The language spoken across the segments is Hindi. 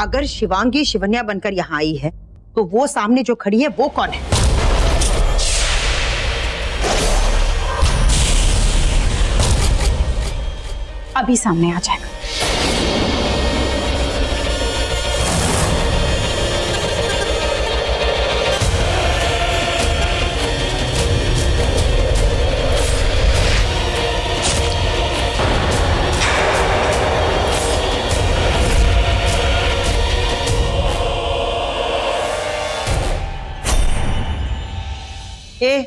अगर शिवांगी शिवन्या बनकर यहाँ आई है तो वो सामने जो खड़ी है वो कौन है? अभी सामने आ जाएगा। ए,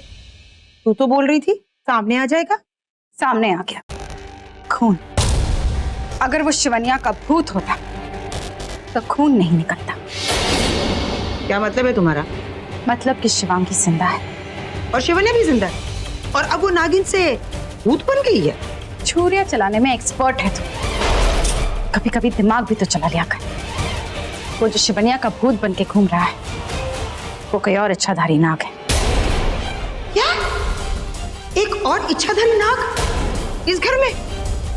तू तो बोल रही थी सामने आ जाएगा। सामने आ गया। खून। अगर वो शिवन्या का भूत होता तो खून नहीं निकलता। क्या मतलब है तुम्हारा? मतलब कि शिवांगी जिंदा है और शिवन्या भी जिंदा है और अब वो नागिन से भूत बन गई है। छुरियां चलाने में एक्सपर्ट है तू। कभी कभी दिमाग भी तो चला लिया कर। वो जो शिवन्या का भूत बन के घूम रहा है वो कोई और इच्छाधारी नाग है। क्या? एक और इच्छाधारी नाग इस घर में?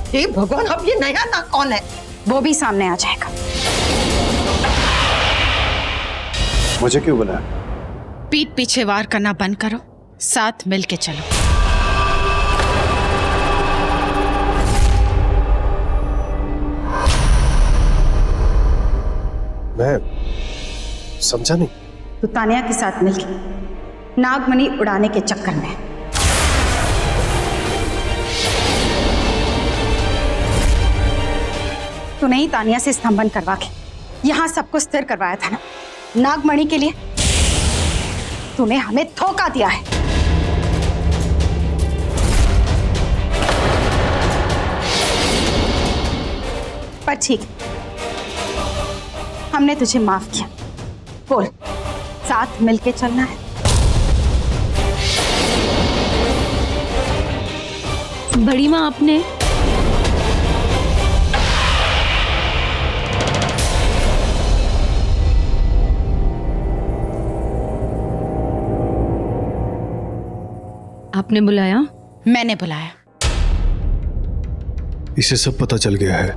हे भगवान, अब ये नया नाग कौन है? वो भी सामने आ जाएगा। मुझे क्यों बुलाया? पीठ पीछे वार करना बंद करो, साथ मिल के चलो। मैं समझा नहीं। तो तानिया के साथ मिलकर नागमणि उड़ाने के चक्कर में तूने ही तानिया से स्तंभन करवा के यहाँ सबको स्थिर करवाया था ना। नागमणि के लिए तूने हमें धोखा दिया है। पर ठीक, हमने तुझे माफ किया। बोल, साथ मिलके चलना है? बड़ी माँ, आपने आपने बुलाया? मैंने बुलाया। इसे सब पता चल गया है।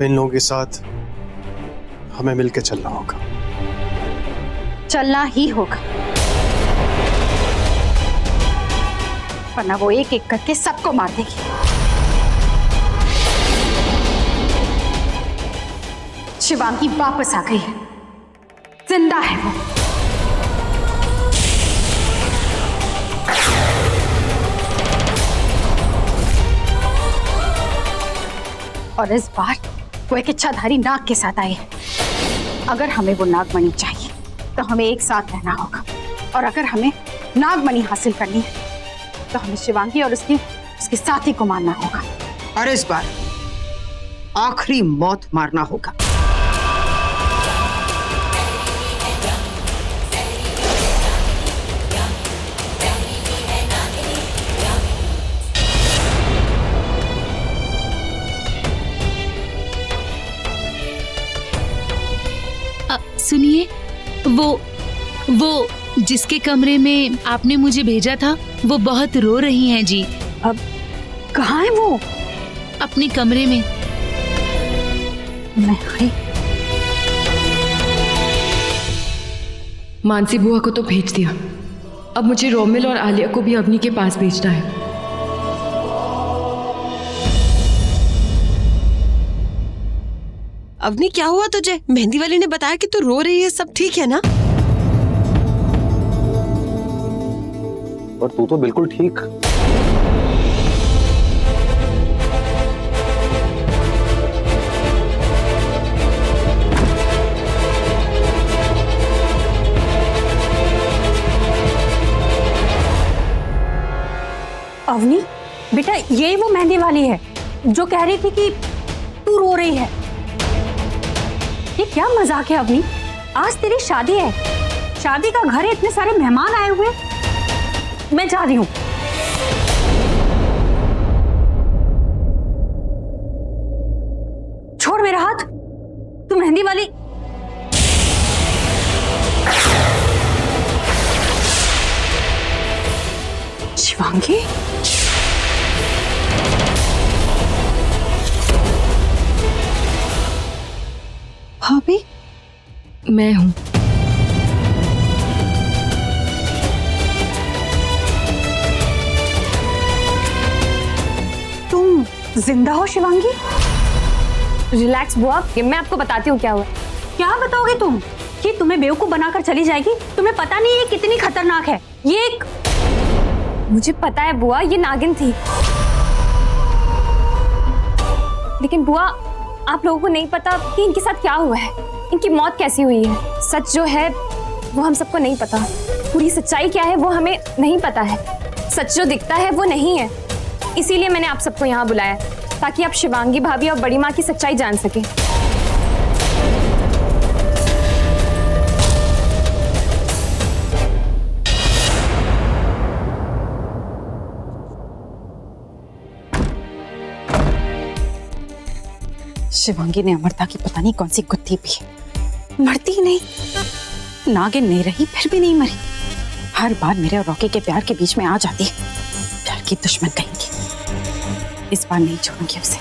इन लोगों के साथ हमें मिलकर चलना होगा। चलना ही होगा, वरना वो एक एक करके सबको मार देगी। शिवांगी वापस आ गई है, जिंदा है वो। और इस बार वो एक इच्छाधारी नाग के साथ आई है। अगर हमें वो नागमणि चाहिए तो हमें एक साथ रहना होगा, और अगर हमें नागमणि हासिल करनी है तो हमें शिवांगी और उसके साथी को मारना होगा। और इस बार आखिरी मौत मारना होगा। सुनिए, वो जिसके कमरे में आपने मुझे भेजा था वो बहुत रो रही हैं जी। अब कहाँ है वो? अपने कमरे में। मैं आई। मानसी बुआ को तो भेज दिया, अब मुझे रोमिल और आलिया को भी अवनी के पास भेजना है। अवनी, क्या हुआ तुझे? मेहंदी वाली ने बताया कि तू रो रही है, सब ठीक है ना? और तू तो बिल्कुल ठीक। अवनी बेटा, यही वो मेहंदी वाली है जो कह रही थी कि तू रो रही है। ये क्या मजाक है अवनी? आज तेरी शादी है, शादी का घर है, इतने सारे मेहमान आए हुए। मैं जा रही हूं। छोड़ मेरा हाथ। तू मेहंदी वाली। शिवांगी, मैं हूँ। तुम जिंदा हो शिवांगी? रिलैक्स बुआ, कि मैं आपको बताती हूँ क्या हुआ। क्या बताओगे तुम? कि तुम्हें बेवकूफ बनाकर चली जाएगी? तुम्हें पता नहीं ये कितनी खतरनाक है। ये एक मुझे पता है बुआ, ये नागिन थी, लेकिन बुआ आप लोगों को नहीं पता कि इनके साथ क्या हुआ है, इनकी मौत कैसी हुई है। सच जो है वो हम सबको नहीं पता, पूरी सच्चाई क्या है वो हमें नहीं पता है। सच जो दिखता है वो नहीं है, इसीलिए मैंने आप सबको यहाँ बुलाया ताकि आप शिवांगी भाभी और बड़ी माँ की सच्चाई जान सके। शिवांगी ने अमृता की पता नहीं कौन सी गुत्थी पी। मरती ही नहीं, नागिन नहीं रही फिर भी नहीं मरी। हर बार मेरे और रॉकी के प्यार के बीच में आ जाती है। प्यार की दुश्मन कहेंगी। इस बार नहीं छोड़ूंगी उसे।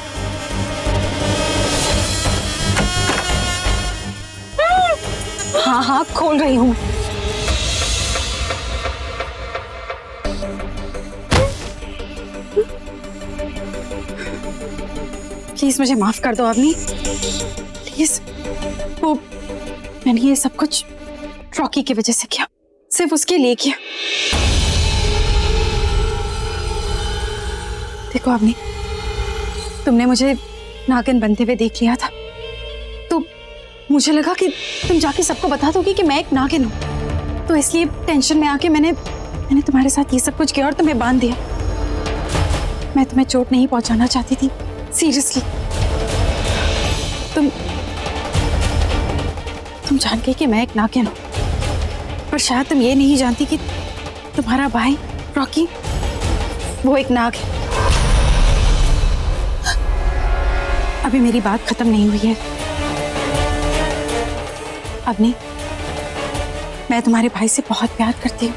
हाँ हाँ खोल रही हूँ। प्लीज मुझे माफ कर दो अवनी, प्लीज। वो मैंने ये सब कुछ रॉकी की वजह से किया, सिर्फ उसके लिए किया। देखो अवनी, तुमने मुझे नागिन बनते हुए देख लिया था, तो मुझे लगा कि तुम जाके सबको बता दोगी कि मैं एक नागिन हूं। तो इसलिए टेंशन में आके मैंने तुम्हारे साथ ये सब कुछ किया और तुम्हें बांध दिया। मैं तुम्हें चोट नहीं पहुंचाना चाहती थी, सीरियसली। तुम जान गई कि मैं एक नागिन हूं, पर शायद तुम ये नहीं जानती कि तुम्हारा भाई रॉकी वो एक नाग है। अभी मेरी बात खत्म नहीं हुई है। अवनी, मैं तुम्हारे भाई से बहुत प्यार करती हूँ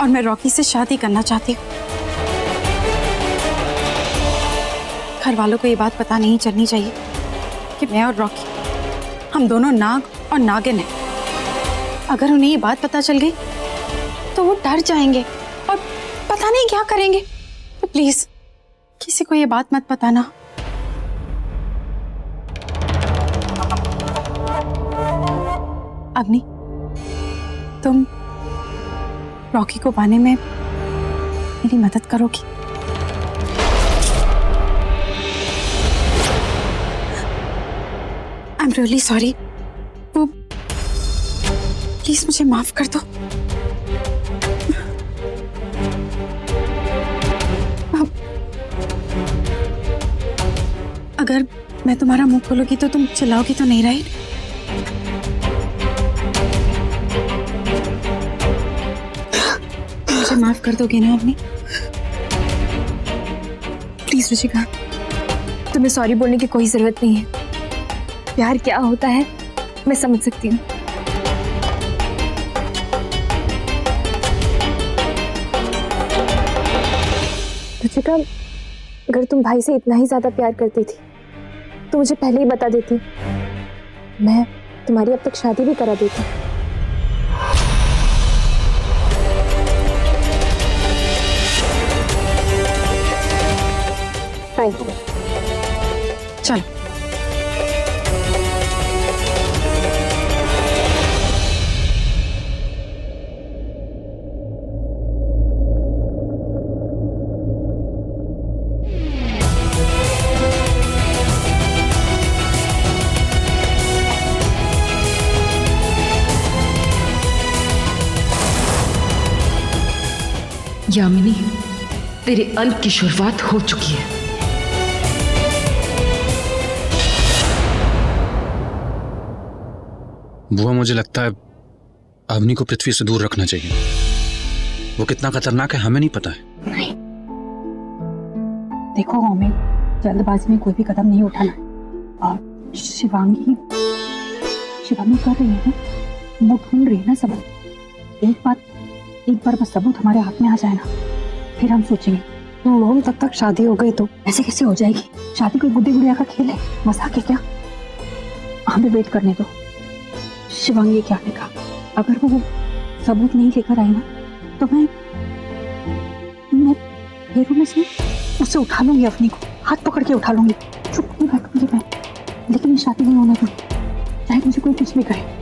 और मैं रॉकी से शादी करना चाहती हूँ। घर वालों को ये बात पता नहीं चलनी चाहिए कि मैं और रॉकी हम दोनों नाग और नागिन हैं। अगर उन्हें ये बात पता चल गई तो वो डर जाएंगे और पता नहीं क्या करेंगे। तो प्लीज किसी को ये बात मत बताना। अग्नि, तुम रॉकी को पाने में मेरी मदद करोगी? I am really sorry. वो प्लीज मुझे माफ कर दो। अगर मैं तुम्हारा मुंह खोलूंगी तो तुम चिल्लाओगी तो नहीं, राइट? मुझे माफ कर दोगे ना अपनी? प्लीज रुचिका। तुम्हें सॉरी बोलने की कोई जरूरत नहीं है। प्यार क्या होता है मैं समझ सकती हूँ। रुचिका, अगर तुम भाई से इतना ही ज्यादा प्यार करती थी तो मुझे पहले ही बता देती, मैं तुम्हारी अब तक शादी भी करा देती। Thank you. चलो। यामिनी, तेरे अंत की शुरुआत हो चुकी है। बुआ, मुझे लगता है अवनी को पृथ्वी से दूर रखना चाहिए। वो कितना खतरनाक है हमें नहीं पता है। नहीं, देखो हमें जल्दबाजी में कोई भी कदम नहीं उठाना है। और शिवांगी कर रही है ना, वो ढूंढ रही है ना सबूत। एक बार बस सबूत हमारे हाथ में आ जाए ना, फिर हम सोचेंगे। मोम तक शादी हो गई तो ऐसे कैसे हो जाएगी? शादी कोई गुड्डी गुड़िया का खेल है, मजाक है क्या? हमें वेट करने दो। शिवांगी क्या ने कहा, अगर वो सबूत नहीं लेकर आई ना तो मैं पैरों में से उसे उठा लूंगी, अवनी को हाथ पकड़ के उठा लूंगी, चुप नहीं बैठूंगी मैं, लेकिन ये शादी नहीं होने दूंगी, चाहे मुझे कोई कुछ भी करे।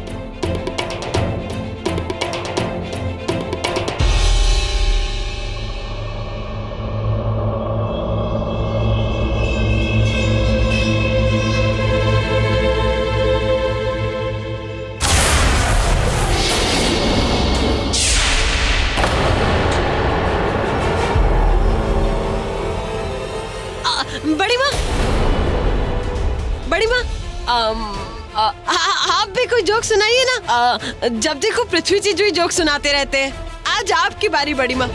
बड़ी माँ आप भी कोई जोक सुनाइए ना। जब देखो पृथ्वी जी जो ही जोक सुनाते रहते हैं, आज आपकी बारी बड़ी माँ।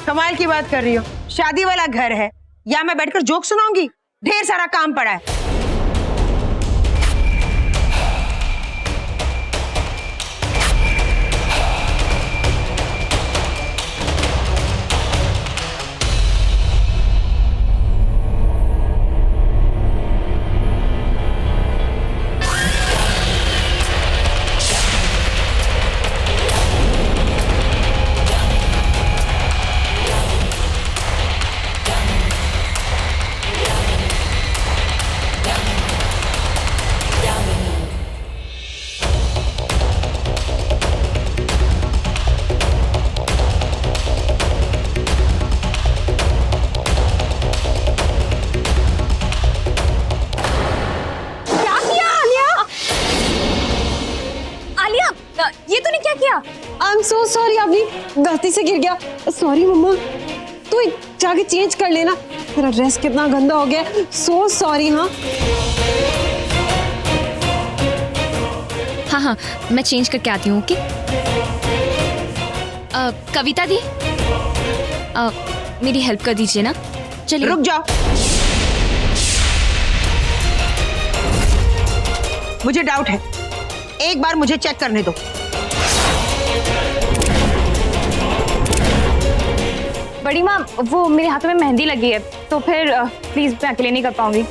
कमाल की बात कर रही हो, शादी वाला घर है या मैं बैठकर जोक सुनाऊंगी? ढेर सारा काम पड़ा है। ये तूने क्या किया? आई एम सो सॉरी अभी, गलती से गिर गया। सॉरी मम्मा, तू जाके चेंज कर लेना, तेरा ड्रेस कितना गंदा हो गया। So sorry. हाँ, मैं चेंज करके आती हूँ। ओके कविता दी, मेरी हेल्प कर दीजिए ना। चलिए रुक जाओ, मुझे डाउट है, एक बार मुझे चेक करने दो। बड़ी माँ, वो मेरे हाथों में मेहंदी लगी है, तो फिर प्लीज मैं अकेले नहीं कर पाऊंगी।